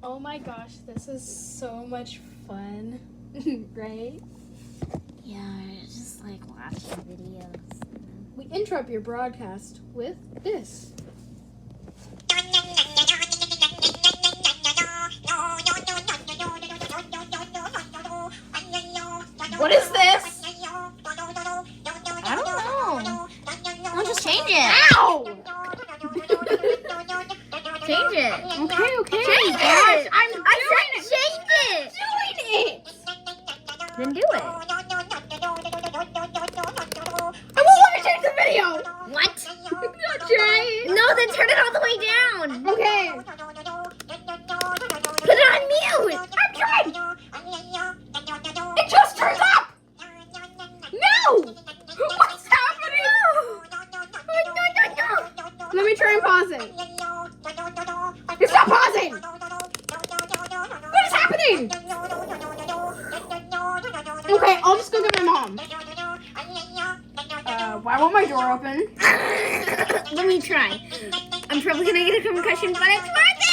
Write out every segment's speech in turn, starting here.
Oh my gosh, this is so much fun, right? Yeah, it's just like watching videos. We interrupt your broadcast with this. What is this? I don't know. I'll just change it. Ow! Change it. Okay. Change Gosh, it. I said change it. doing it. Then do it. I won't let me change the video. What? Try it. No, then turn it all the way down. Okay. Put it on mute. I'm trying. It just turns up. No. What's happening? Let me try and pause it. It's not pausing. What is happening? Okay, I'll just go get my mom. Why won't my door open? Let me try. I'm probably gonna get a concussion, but it's worth it.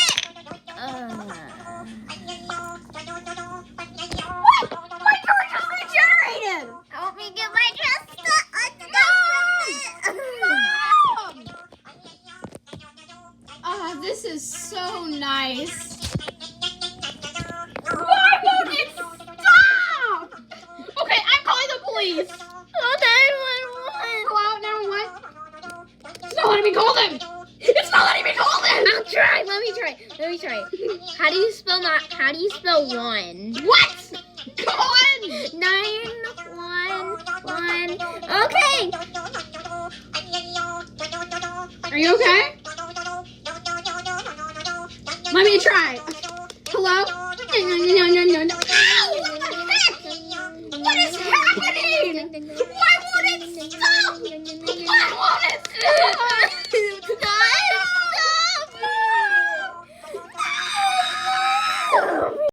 What? My door just regenerated. Help me get my dress Mom! This is so nice. Why won't it stop? Okay, I'm calling the police. Oh, 911. Call out 911. It's not letting me call them. It's not letting me call them. I'll try. Let me try. How do you spell one? What? Call in. 911. Okay. Are you okay? Let me try. Hello? No.